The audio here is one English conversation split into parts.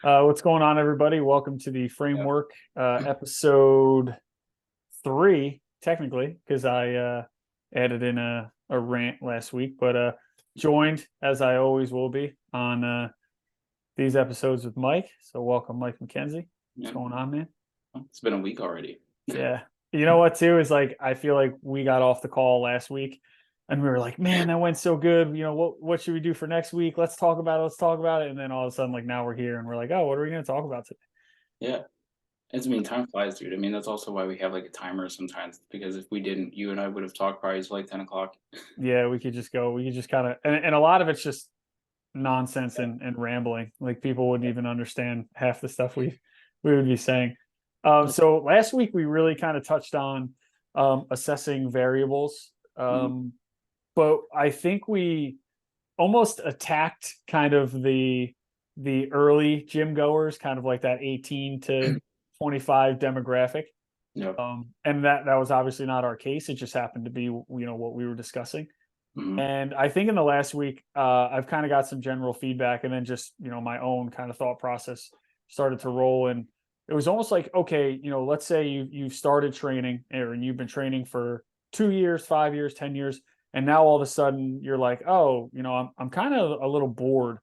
What's going on, everybody? Welcome to the Yeah. framework, episode 3, technically, because I added in a rant last week, but joined as I always will be on these episodes with Mike. So, welcome, Mike McKenzie. What's Yeah. going on, man? It's been a week already. Yeah. You know what, too, is like I feel like we got off the call last week and we were like, man, that went so good. What should we do for next week? Let's talk about it. Let's talk about it. And then all of a sudden, like now we're here and we're like, oh, what are we going to talk about today? Yeah. Time flies, dude. I mean, that's also why we have like a timer sometimes, because if we didn't, you and I would have talked probably till like 10 o'clock. Yeah, we could just go. We could just kind of, and a lot of it's just nonsense Yeah. and rambling. Like people wouldn't even understand half the stuff we would be saying. Yeah. So last week we really kind of touched on assessing variables, Mhm. but I think we almost attacked kind of the early gym goers, kind of like that 18 to 25 demographic. Yep. And that was obviously not our case. It just happened to be what we were discussing. Hmm. And I think in the last week, I've kind of got some general feedback, and then just my own kind of thought process started to roll. And it was almost like, okay, let's say you've started training, or you've been training for 2 years, 5 years, 10 years, and now all of a sudden you're like, oh, I'm kind of a little bored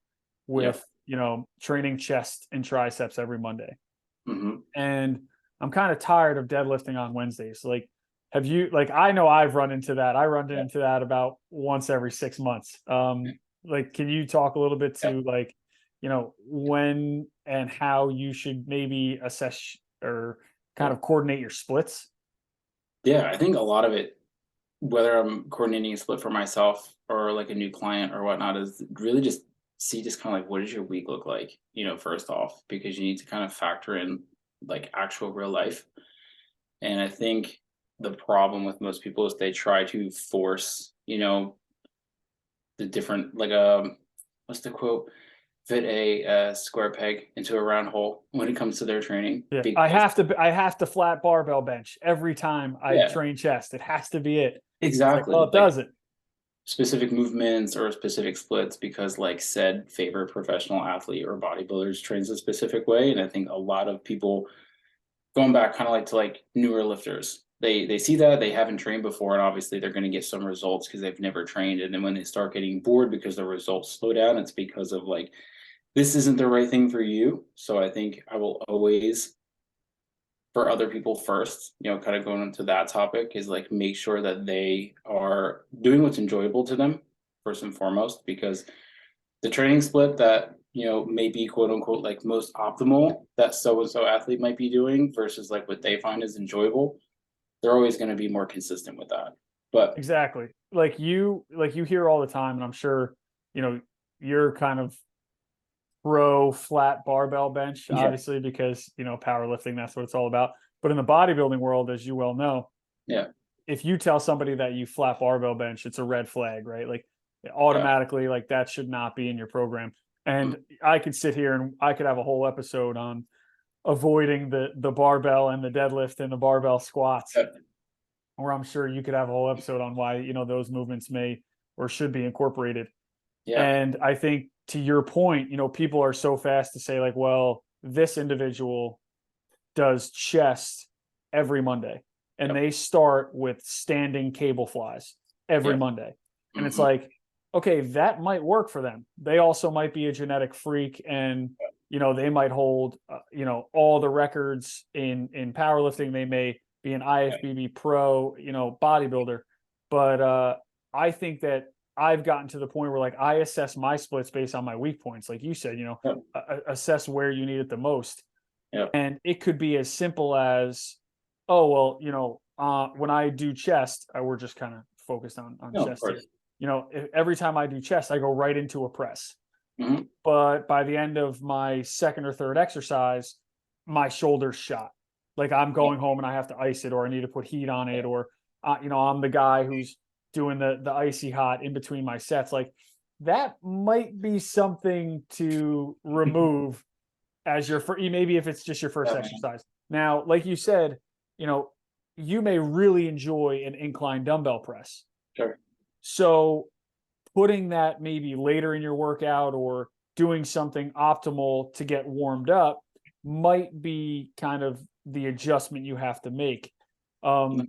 Yep. with training chest and triceps every Monday, Hmm. and I'm kind of tired of deadlifting on Wednesdays. Like, have you like I know I've run into that. I run Yeah. into that about once every 6 months. Like, can you talk a little bit Yeah. to like, when and how you should maybe assess or kind Yeah. of coordinate your splits? Yeah. I think a lot of it, whether I'm coordinating a split for myself or like a new client or whatnot, is really just see just kind of like what does your week look like, first off, because you need to kind of factor in like actual real life. And I think the problem with most people is they try to force, the different like what's the quote? Fit a square peg into a round hole when it comes to their training Yeah, because I have to flat barbell bench every time I yeah, train chest. It has to be it. It's like, well, exactly. it Like doesn't. specific movements or specific splits because like said favorite professional athlete or bodybuilders trains a specific way. And I think a lot of people going back kind of like to like newer lifters. They see that they haven't trained before, and obviously they're going to get some results because they've never trained. And then when they start getting bored because the results slow down, it's because of like this isn't the right thing for you. So I think I will always for other people first, kind of going into that topic is like make sure that they are doing what's enjoyable to them first and foremost, because the training split that may be quote unquote like most optimal that so and so athlete might be doing versus like what they find is enjoyable, they're always going to be more consistent with that. But Exactly. Like you hear all the time, and I'm sure, you know, you're kind of pro flat barbell bench, yeah, obviously, because powerlifting, that's what it's all about. But in the bodybuilding world, as you well know, yeah, if you tell somebody that you flat barbell bench, it's a red flag, right? Like yeah, automatically, like that should not be in your program. mm, And I could sit here and I could have a whole episode on avoiding the barbell and the deadlift and the barbell squats, yeah, or I'm sure you could have a whole episode on why those movements may or should be incorporated. yeah, And I think to your point, people are so fast to say like, well, this individual does chest every Monday, and yep, they start with standing cable flies every yep, Monday. And it's mm-hmm, like, okay, that might work for them. They also might be a genetic freak, and they might hold all the records in powerlifting. They may be an yeah, IFBB pro, bodybuilder. But I think that I've gotten to the point where like I assess my splits based on my weak points, like you said, yep, assess where you need it the most. yep, And it could be as simple as, oh, well, when I do chest, we're just kind of focused on no, of chest here. course, Every time I do chest, I go right into a press. mm-hmm, But by the end of my second or third exercise, my shoulder's shot. Like I'm yep, going home and I have to ice it, or I need to put heat on yeah, it, or I'm the guy who's doing the icy hot in between my sets. Like that might be something to remove as your first, maybe if it's just your first yeah, man, exercise. Now, like you said, you know, you may really enjoy an incline dumbbell press. sure, So putting that maybe later in your workout, or doing something optimal to get warmed up might be kind of the adjustment you have to make. Um,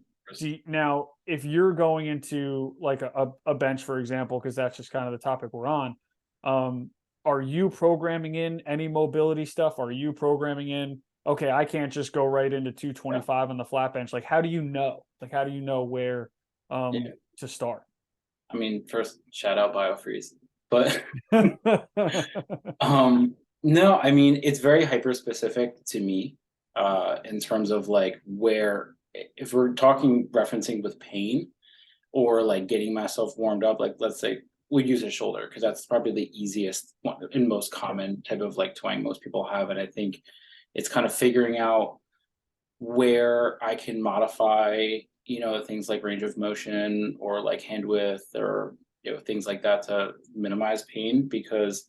now, if you're going into like a bench, for example, because that's just kind of the topic we're on, um, are you programming in any mobility stuff? Are you programming in, okay, I can't just go right into Yeah. 225 on the flat bench? Like, how do you know? Like, how do you know where Yeah. to start? I mean, first shout out BioFreeze. But um no, I mean it's very hyper specific to me in terms of like where if we're talking referencing with pain or like getting myself warmed up, like let's say we use a shoulder because that's probably the easiest one and most common type of like twang most people have. And I think it's kind of figuring out where I can modify, things like range of motion or like hand width or things like that to minimize pain because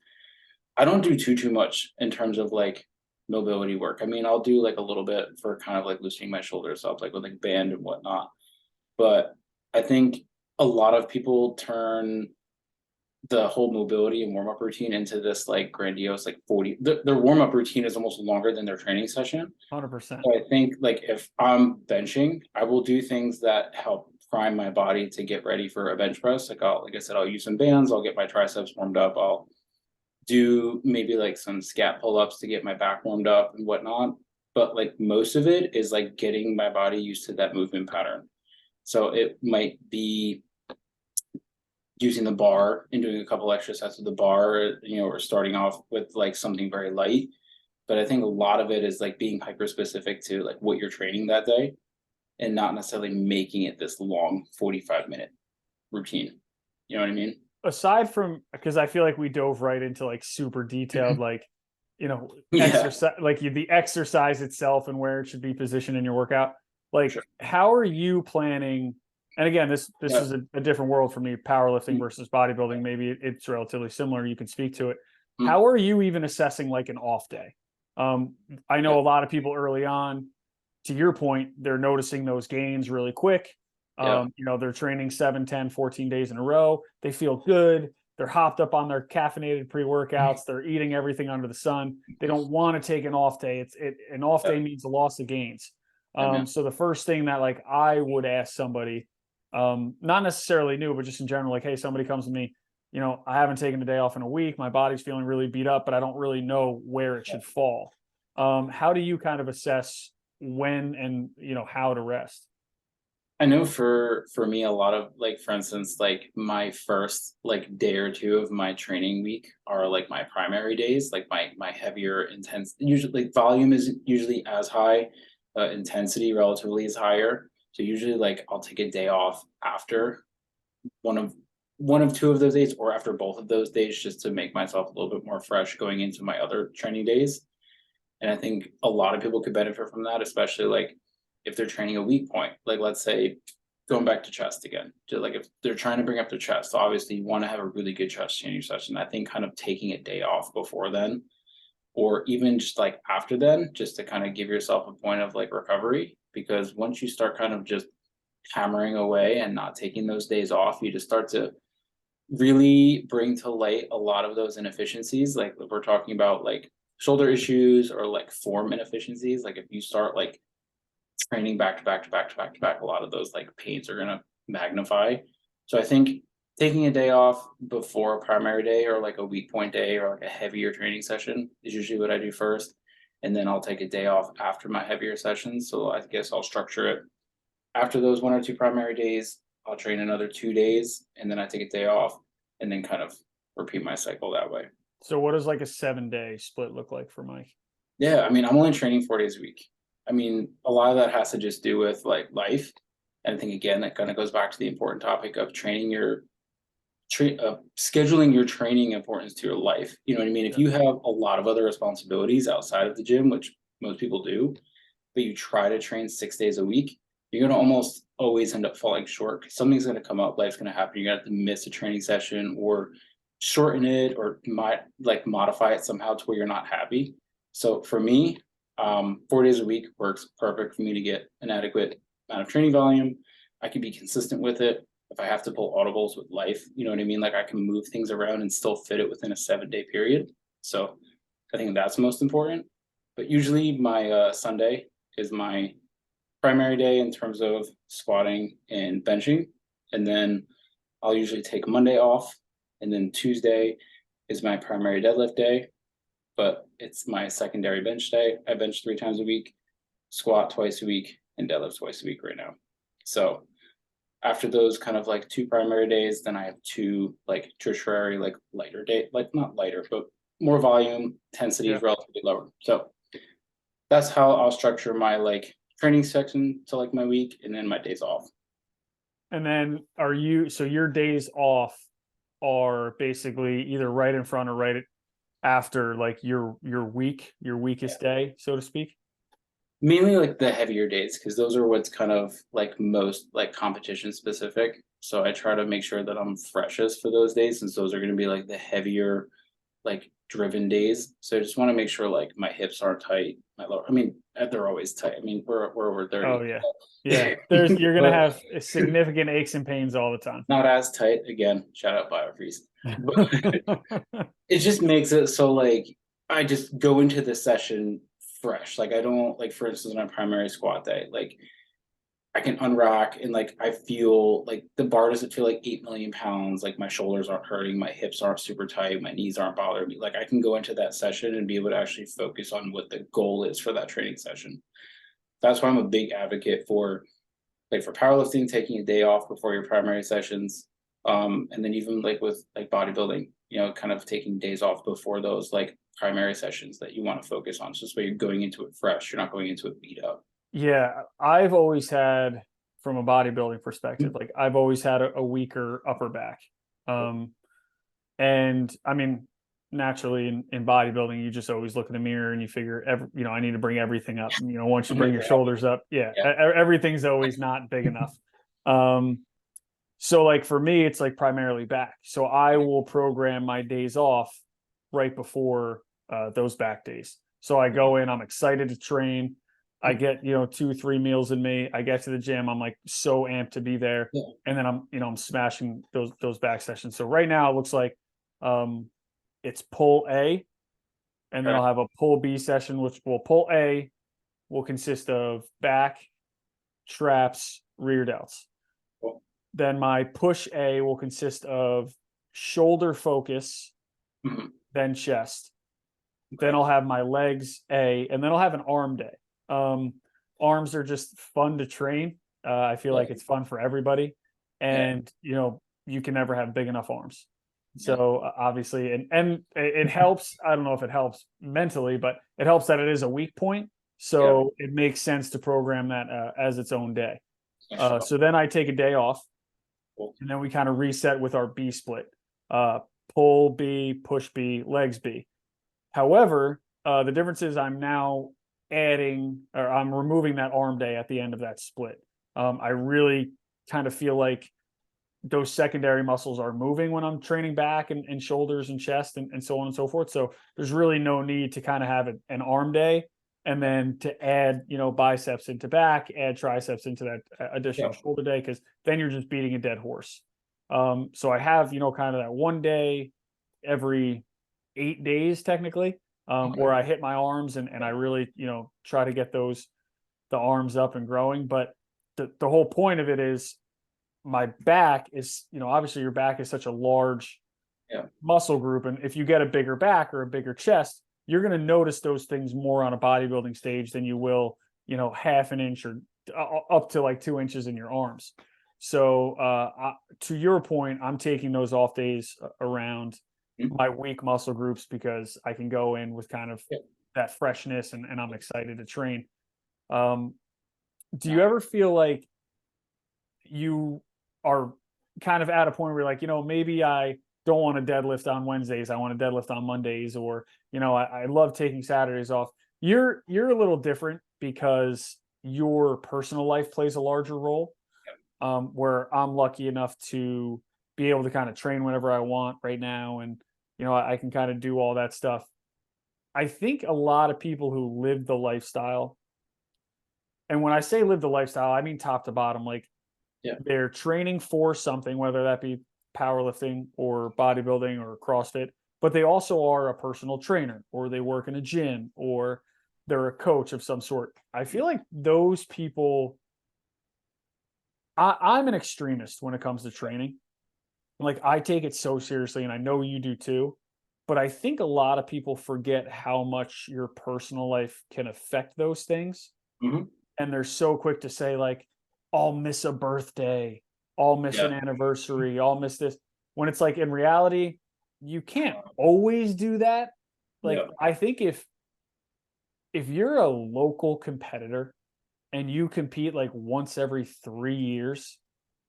I don't do too much in terms of like mobility work. I mean, I'll do like a little bit for kind of like loosening my shoulders up, like with like band and whatnot. But I think a lot of people turn the whole mobility and warm up routine into this like grandiose like 40. Their warm up routine is almost longer than their training session. 100%. So I think like if I'm benching, I will do things that help prime my body to get ready for a bench press. Like I said, I'll use some bands, I'll get my triceps warmed up, I'll do maybe like some scat pull-ups to get my back warmed up and whatnot. But like most of it is like getting my body used to that movement pattern. So it might be using the bar and doing a couple extra sets of the bar, or starting off with like something very light. But I think a lot of it is like being hyper specific to like what you're training that day and not necessarily making it this long 45-minute routine. You know what I mean? Aside from, because I feel like we dove right into like super detailed, like, Yeah, exercise, like the exercise itself and where it should be positioned in your workout. Like, sure. how are you planning? And again, this Yeah. is a different world for me, powerlifting versus bodybuilding. Maybe it's relatively similar. You can speak to it. Mm, How are you even assessing like an off day? Um, I yeah, know a lot of people early on, to your point, they're noticing those gains really quick. yeah, They're training 7, 10, 14 days in a row. They feel good. They're hopped up on their caffeinated pre-workouts. They're eating everything under the sun. They don't want to take an off day. An off yeah, day means a loss of gains. yeah, man. So the first thing that like I would ask somebody, not necessarily new, but just in general, like, hey, somebody comes to me, I haven't taken a day off in a week. My body's feeling really beat up, but I don't really know where it Yeah. should fall. How do you kind of assess when and how to rest? I know for me, a lot of like, for instance, like my first like day or two of my training week are like my primary days, like my heavier intense. Usually, like, volume is usually as high, intensity relatively is higher. So usually, like I'll take a day off after one of one of two of those days, or after both of those days, just to make myself a little bit more fresh going into my other training days. And I think a lot of people could benefit from that, especially like if they're training a weak point. Like let's say going back to chest again. To like if they're trying to bring up their chest, so obviously you want to have a really good chest training session. I think kind of taking a day off before then, or even just like after then, just to kind of give yourself a point of like recovery. Because once you start kind of just hammering away and not taking those days off, you just start to really bring to light a lot of those inefficiencies. Like if we're talking about like shoulder issues or like form inefficiencies, like if you start like training back to back to back to back to back, a lot of those like pains are gonna magnify. So I think taking a day off before a primary day or like a weak point day or like a heavier training session is usually what I do first. And then I'll take a day off after my heavier sessions. So I guess I'll structure it after those one or two primary days. I'll train another 2 days and then I take a day off and then kind of repeat my cycle that way. So what does like a 7-day split look like for Mike? Yeah, I mean, I'm only training 4 days a week. I mean, a lot of that has to just do with like life. And I think again, that kind of goes back to the important topic of training scheduling your training importance to your life. You know what I mean? If Yeah. you have a lot of other responsibilities outside of the gym, which most people do, but you try to train 6 days a week, you're gonna almost always end up falling short. 'Cause something's gonna come up, life's gonna happen. You're gonna have to miss a training session or shorten it or might like modify it somehow to where you're not happy. So for me, 4 days a week works perfect for me to get an adequate amount of training volume. I can be consistent with it. If I have to pull audibles with life, you know what I mean? Like I can move things around and still fit it within a 7-day period. So I think that's most important. But usually my Sunday is my primary day in terms of squatting and benching. And then I'll usually take Monday off. And then Tuesday is my primary deadlift day, but it's my secondary bench day. I bench 3 times a week, squat twice a week, and deadlift twice a week right now. So after those kind of like 2 primary days, then I have 2 like tertiary, like lighter day, like not lighter, but more volume, intensity Yeah. is relatively lower. So that's how I'll structure my like training section to like my week and then my days off. And then so your days off are basically either right in front or right after like your weakest day, so to speak? Mainly like the heavier days, because those are what's kind of like most like competition specific. So I try to make sure that I'm freshest for those days, since those are going to be like the heavier, like driven days. So I just want to make sure like my hips aren't tight. My lower, I mean, they're always tight. I mean, we're over Oh 30, yeah. Yeah. You're gonna but have significant aches and pains all the time. not as tight. Again, shout out BioFreeze. But it just makes it so like I just go into the session fresh. Like I don't like, for instance, my primary squat day, like I can unrack and like I feel like the bar doesn't feel like 8 million pounds. Like my shoulders aren't hurting, my hips aren't super tight, my knees aren't bothering me. Like I can go into that session and be able to actually focus on what the goal is for that training session. That's why I'm a big advocate for like for powerlifting, taking a day off before your primary sessions. And then even like with like bodybuilding, kind of taking days off before those like primary sessions that you want to focus on. So this way you're going into it fresh. You're not going into it beat up. Yeah, I've always had, from a bodybuilding perspective, like I've always had a weaker upper back. Um, and I mean, naturally in bodybuilding, you just always look in the mirror and you figure I need to bring everything up. Once you bring your shoulders up, yeah, Yeah. everything's always not big enough. Um, so like for me, it's like primarily back. So I will program my days off right before those back days. So I go in, I'm excited to train. I get 2 3 meals in me. I get to the gym, I'm like so amped to be there, Yeah. and then I'm smashing those back sessions. So right now it looks like um, it's pull A, and then Okay. I'll have a pull B session, which will pull A will consist of back, traps, rear delts. Cool. Then my push A will consist of shoulder focus, Mhm. then chest. Then Okay. I'll have my legs A, and then I'll have an arm day. Um, Arms are just fun to train. I feel Yeah. like it's fun for everybody, Yeah. and you can never have big enough arms. Yeah. So obviously, and it helps. I don't know if it helps mentally, but it helps that it is a weak point. Yeah. So it makes sense to program that as its own day. Yeah, sure. So then I take a day off, Cool. and then we kind of reset with our B split. Uh, Pull B, push B, legs B. However, the difference is I'm now adding, or I'm removing that arm day at the end of that split. I really kind of feel like those secondary muscles are moving when I'm training back and shoulders and chest and so on and so forth. So there's really no need to kind of have an arm day and then to add, biceps into back, add triceps into that Yeah. additional shoulder day, because then you're just beating a dead horse. So I have, kind of that one day every 8 days technically, Okay. where I hit my arms and I really, try to get the arms up and growing. But the whole point of it is my back is, obviously your back is such a large Yeah. muscle group. And if you get a bigger back or a bigger chest, you're going to notice those things more on a bodybuilding stage than you will, half an inch or up to like 2 inches in your arms. So to your point, I'm taking those off days around Mhm. my weak muscle groups because I can go in with kind of Yeah. that freshness and I'm excited to train. Um, do No. you ever feel like you are kind of at a point where you're like, maybe I don't want to deadlift on Wednesdays. I want to deadlift on Mondays, or, I love taking Saturdays off. You're a little different because your personal life plays a larger role. Where I'm lucky enough to be able to kind of train whenever I want right now. And, I can kind of do all that stuff. I think a lot of people who live the lifestyle, and when I say live the lifestyle, I mean top to bottom, like Yeah. they're training for something, whether that be powerlifting or bodybuilding or CrossFit. but they also are a personal trainer, or they work in a gym, or they're a coach of some sort. I feel like those people, I'm an extremist when it comes to training. Like, I take it so seriously, and I know you do too. But I think a lot of people forget how much your personal life can affect those things. Mhm. And they're so quick to say, like, I'll miss a birthday, I'll miss Yeah, an anniversary, I'll miss this. When it's like, in reality, you can't always do that. Like, yeah, I think if you're a local competitor and you compete like once every 3 years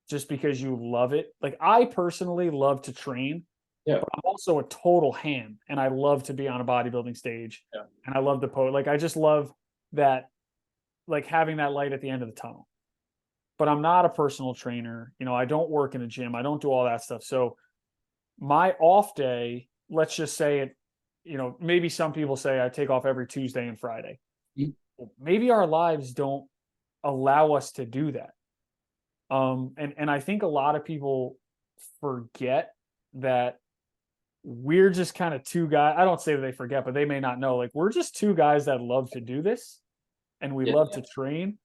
just because you love it. Like, I personally love to train, yeah, but I'm also a total ham and I love to be on a bodybuilding stage yeah, and I love the like, I just love that, like, having that light at the end of the tunnel. But I'm not a personal trainer. I don't work in a gym. I don't do all that stuff. So my off day, let's just say it, maybe some people say I take off every Tuesday and Friday. mm, Well, maybe our lives don't allow us to do that. And I think a lot of people forget that we're just kind of two guys. I don't say that they forget, but they may not know. Like, we're just two guys that love to do this and we yeah, love to train.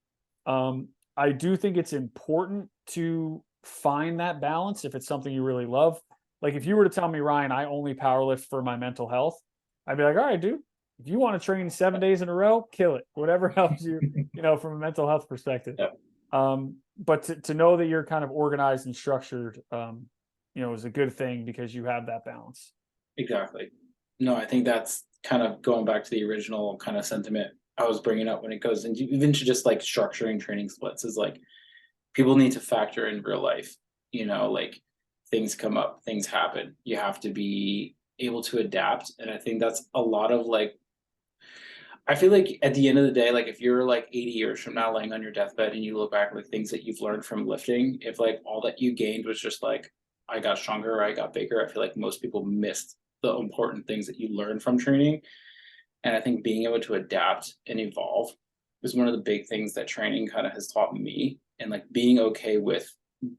Um, I do think it's important to find that balance if it's something you really love. Like, if you were to tell me, Ryan, I only powerlift for my mental health, I'd be like, all right, dude, if you want to train 7 days in a row, kill it. Whatever helps you, from a mental health perspective. yeah, But to know that you're kind of organized and structured, is a good thing because you have that balance. exactly. No, I think that's kind of going back to the original kind of sentiment I was bringing up when it goes into even to just like structuring training splits is like people need to factor in real life, like things come up, things happen. You have to be able to adapt. And I think that's a lot of like, I feel like at the end of the day, like if you're like 80 years from now laying on your deathbed and you look back like things that you've learned from lifting, if like all that you gained was just like, I got stronger, or I got bigger, I feel like most people missed the important things that you learned from training. And I think being able to adapt and evolve is one of the big things that training kind of has taught me. And like being okay with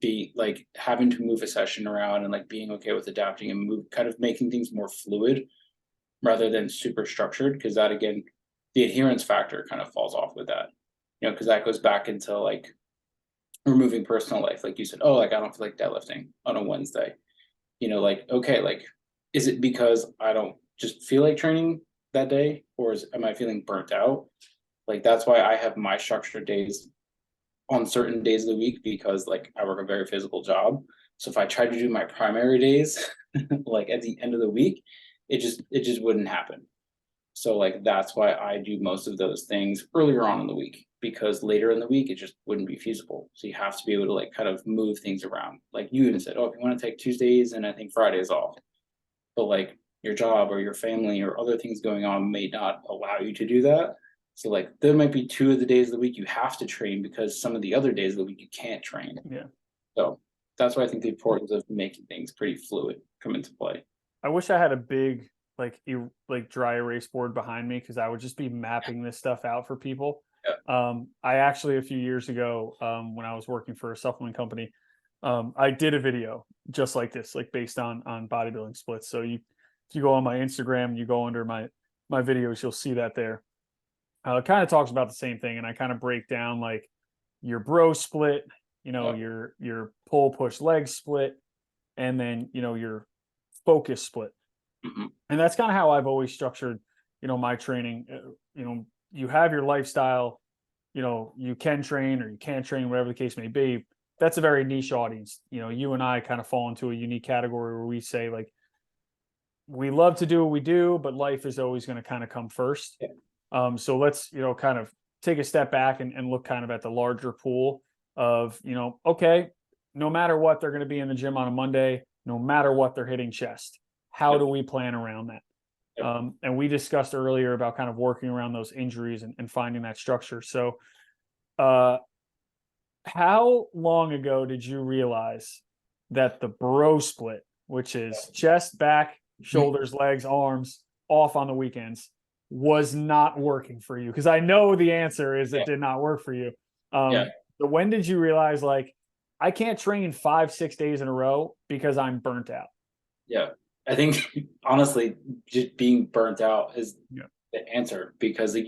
be like having to move a session around and like being okay with adapting and move kind of making things more fluid rather than super structured. Cause that again, the adherence factor kind of falls off with that. Because that goes back into like removing personal life. Like you said, oh, like I don't feel like deadlifting on a Wednesday. Like, okay, like, is it because I don't just feel like training that day, or am I feeling burnt out? Like, that's why I have my structured days on certain days of the week because, like, I work a very physical job. So if I try to do my primary days, like at the end of the week, it just wouldn't happen. So like that's why I do most of those things earlier on in the week because later in the week it just wouldn't be feasible. So you have to be able to like kind of move things around. Like you even said, oh, if you want to take Tuesdays and I think Fridays off, but like your job or your family or other things going on may not allow you to do that. So like there might be 2 of the days of the week you have to train because some of the other days of the week you can't train. Yeah. So that's why I think the importance of making things pretty fluid come into play. I wish I had a big, like, like, dry erase board behind me because I would just be mapping this stuff out for people. Yeah. I actually, a few years ago, when I was working for a supplement company, I did a video just like this, like, based on bodybuilding splits. So if you go on my Instagram, you go under my videos, you'll see that there. It kind of talks about the same thing, and I kind of break down like your bro split, Yeah. your pull push leg split, and then your focus split. Mhm. And that's kind of how I've always structured, my training. You have your lifestyle, you can train or you can't train, whatever the case may be. That's a very niche audience. You and I kind of fall into a unique category where we say, like, we love to do what we do, but life is always going to kind of come first. Yeah. So let's, kind of take a step back and look kind of at the larger pool of, okay, no matter what, they're going to be in the gym on a Monday, no matter what, they're hitting chest. How do Yep. we plan around that? Yep. And we discussed earlier about kind of working around those injuries and finding that structure. So, uh, how long ago did you realize that the bro split, which is chest, back, Mhm. shoulders, legs, arms, off on the weekends, was not working for you? Because I know the answer is Yeah. it did not work for you. Yeah. But when did you realize, like, I can't train 5, 6 days in a row because I'm burnt out? Yeah. I think honestly, just being burnt out is Yeah. the answer, because like,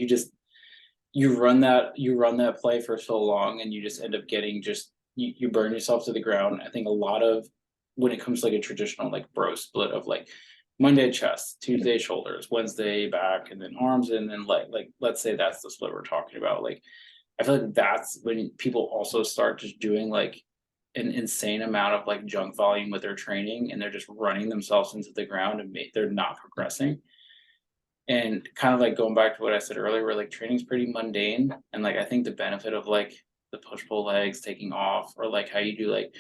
you run that play for so long, and you just end up getting just you burn yourself to the ground. I think a lot of, when it comes to like a traditional like bro split of like Monday chest, Tuesday shoulders, Wednesday back, and then arms, and then like let's say that's the split we're talking about. Like I feel like that's when people also start just doing like an insane amount of like junk volume with their training, and they're just running themselves into the ground, and they're not progressing. And kind of like going back to what I said earlier, where like training's pretty mundane, and like I think the benefit of like the push pull legs taking off, or like how you do like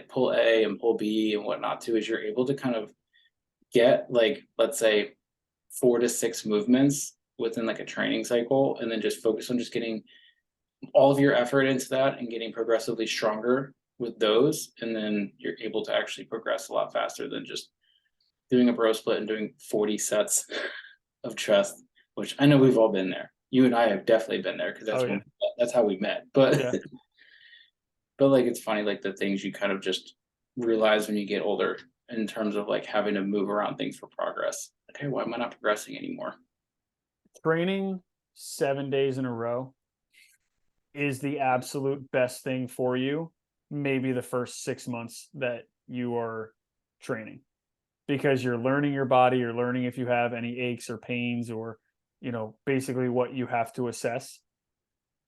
pull A and pull B and whatnot too, is you're able to kind of get like, let's say, 4 to 6 movements within like a training cycle, and then just focus on just getting all of your effort into that and getting progressively stronger with those, and then you're able to actually progress a lot faster than just doing a bro split and doing 40 sets of chest, which I know we've all been there. You and I have definitely been there, because Oh yeah. that's how we met. But Yeah. but like it's funny, like the things you kind of just realize when you get older, in terms of like having to move around things for progress. Like, hey, why am I not progressing anymore? Training 7 days in a row is the absolute best thing for you. Maybe the first 6 months that you are training, because you're learning your body, you're learning if you have any aches or pains, or, basically what you have to assess.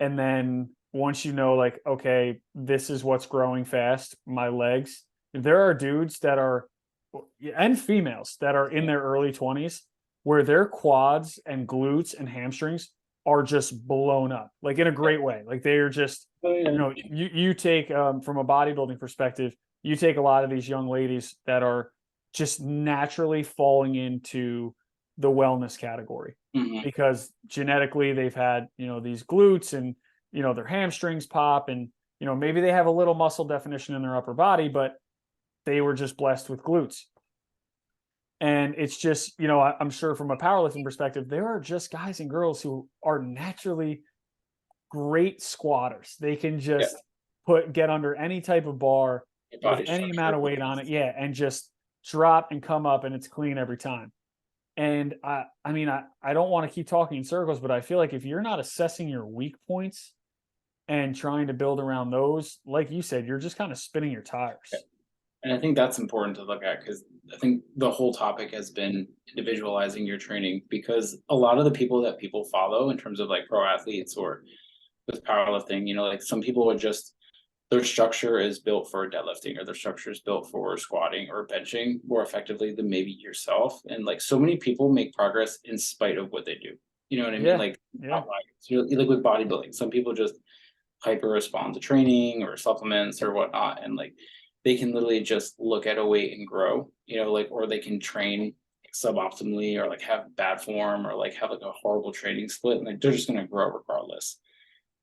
And then once you know, like, okay, this is what's growing fast, my legs. There are dudes that are, and females that are in their early 20s, where their quads and glutes and hamstrings are just blown up, like in a great way. Like they are just, Oh yeah. you take, from a bodybuilding perspective, you take a lot of these young ladies that are just naturally falling into the wellness category, Hmm. because genetically they've had, these glutes, and, their hamstrings pop, and, maybe they have a little muscle definition in their upper body, but they were just blessed with glutes. And it's just, I'm sure from a powerlifting perspective, there are just guys and girls who are naturally great squatters. They can Yeah, just get under any type of bar your with body any structure. amount of weight on it. Yeah. And just drop and come up, and it's clean every time. And I mean, I don't want to keep talking in circles, but I feel like if you're not assessing your weak points and trying to build around those, like you said, you're just kind of spinning your tires. And I think that's important to look at, because I think the whole topic has been individualizing your training, because a lot of the people that people follow in terms of like pro athletes or with powerlifting, like some people are just, their structure is built for deadlifting, or their structure is built for squatting or benching more effectively than maybe yourself. And like so many people make progress in spite of what they do. You know what I mean? Yeah. Like Yeah. outliers. Like with bodybuilding, some people just hyper respond to training or supplements or whatnot, and like they can literally just look at a weight and grow, like, or they can train suboptimally, or like have bad form, or like have like a horrible training split, and like they're just going to grow regardless.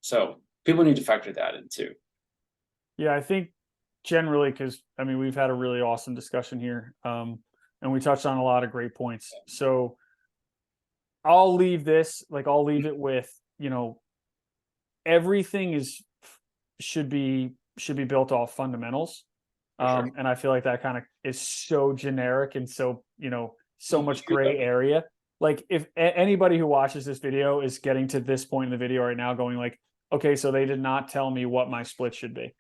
So people need to factor that in too. Yeah. I think generally, because I mean, we've had a really awesome discussion here. And we touched on a lot of great points. So I'll leave it with, everything should be built off fundamentals. For sure. And I feel like that kind of is so generic, and so, so You much agree gray though. area. Like if anybody who watches this video is getting to this point in the video right now going like, okay, so they did not tell me what my split should be.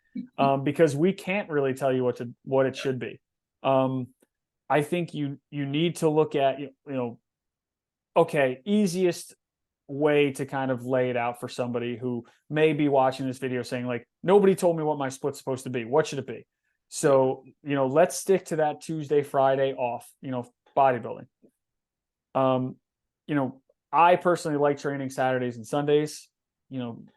Because we can't really tell you what it should be. Um, I think you need to look at, okay, easiest way to kind of lay it out for somebody who may be watching this video saying like, nobody told me what my split's supposed to be. What should it be? Yeah. So, let's stick to that Tuesday, Friday off, bodybuilding. Um, you know, I personally like training Saturdays and Sundays.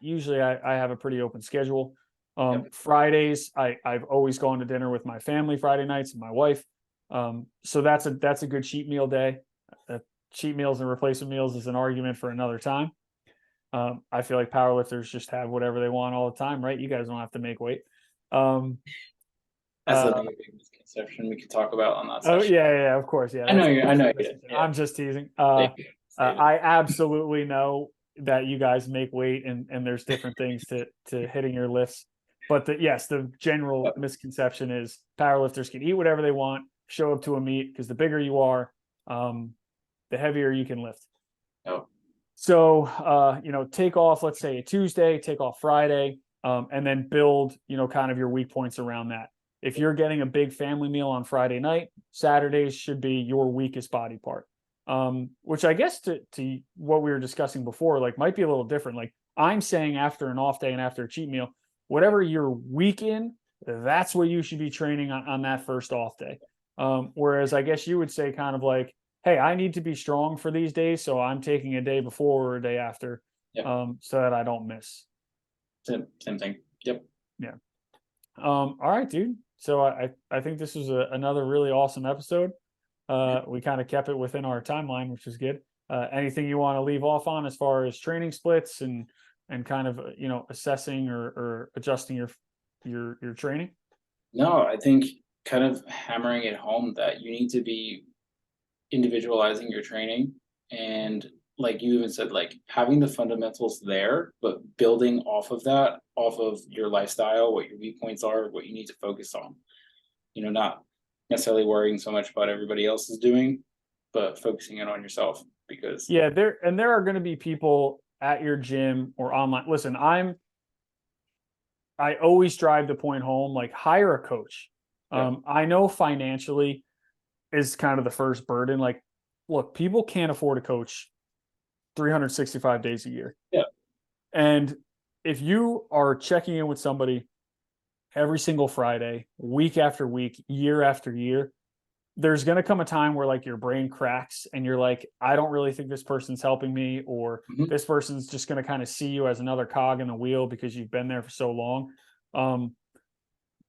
Usually I have a pretty open schedule. Yep. Fridays, I've always gone to dinner with my family Friday nights and my wife. So that's a good cheat meal day. Cheat meals and replacement meals is an argument for another time. I feel like powerlifters just have whatever they want all the time, right? You guys don't have to make weight. Um, That's uh, another big misconception we could talk about on that oh session. yeah, yeah, of course, yeah. I know That's you. I know you. Yeah. I'm just teasing. Save it. Save it. I absolutely know that you guys make weight, and there's different things to hitting your lifts. But yes, the general Yep. misconception is powerlifters can eat whatever they want. show up to a meet, because the bigger you are, the heavier you can lift. Oh, So, take off, let's say a Tuesday, take off Friday, and then build, kind of your weak points around that. If you're getting a big family meal on Friday night, Saturdays should be your weakest body part. Which I guess to what we were discussing before, like might be a little different. Like I'm saying after an off day and after a cheat meal, whatever you're weak in, that's what you should be training on that first off day. Whereas I guess you would say kind of like, hey, I need to be strong for these days, so I'm taking a day before or a day after, yeah, so that I don't miss. same thing. Yep. Yeah. All right, dude. So I think this was another really awesome episode. We kind of kept it within our timeline, which is good. Anything you want to leave off on as far as training splits and kind of assessing or adjusting your training? No, I think kind of hammering it home that you need to be individualizing your training, and like you even said, like having the fundamentals there, but building off of that, off of your lifestyle, what your weak points are, what you need to focus on. Not necessarily worrying so much about everybody else is doing, but focusing in on yourself because Yeah, there are going to be people at your gym or online. Listen, I always drive the point home, like hire a coach. yeah, I know financially is kind of the first burden. Like, look, people can't afford a coach 365 days a year. yeah, And if you are checking in with somebody every single Friday, week after week, year after year, there's going to come a time where like your brain cracks and you're like, I don't really think this person's helping me, or mhm, this person's just going to kind of see you as another cog in the wheel because you've been there for so long. Um,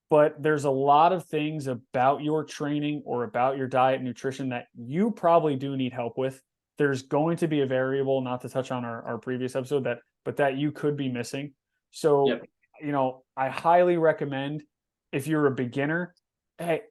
but there's a lot of things about your training or about your diet and nutrition that you probably do need help with. There's going to be a variable, not to touch on our previous episode, but that you could be missing. So, yep, I highly recommend, if you're a beginner, hey,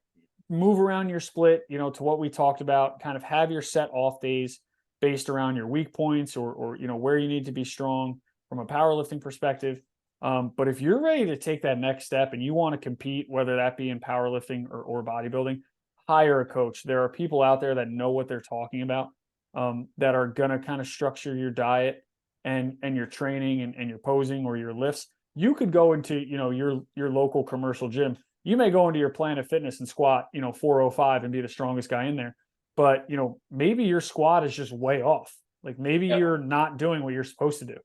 move around your split, to what we talked about, kind of have your set off days based around your weak points or where you need to be strong from a powerlifting perspective. But if you're ready to take that next step and you want to compete, whether that be in powerlifting or bodybuilding, hire a coach. There are people out there that know what they're talking about, that are going to kind of structure your diet and your training and your posing or your lifts. You could go into, your local commercial gym. You may go into your Planet Fitness and squat, 405 and be the strongest guy in there. But, maybe your squat is just way off. Like maybe yeah, you're not doing what you're supposed to do,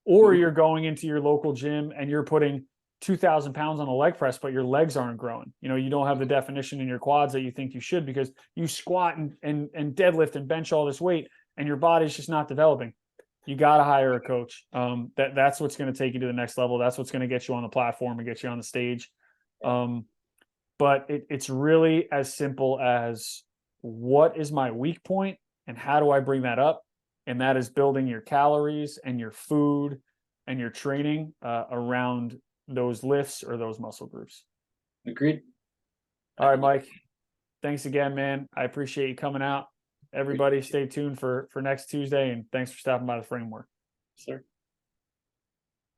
or mhm, you're going into your local gym and you're putting 2,000 pounds on a leg press, but your legs aren't growing. You don't have the definition in your quads that you think you should because you squat and deadlift and bench all this weight and your body's just not developing. You got to hire a coach. That's what's going to take you to the next level. That's what's going to get you on the platform and get you on the stage. Um, but it's really as simple as, what is my weak point and how do I bring that up? And that is building your calories and your food and your training around those lifts or those muscle groups. agreed. All right, Mike. Thanks again, man. I appreciate you coming out. Agreed. Everybody stay tuned for next Tuesday, and thanks for stopping by the framework. Sir.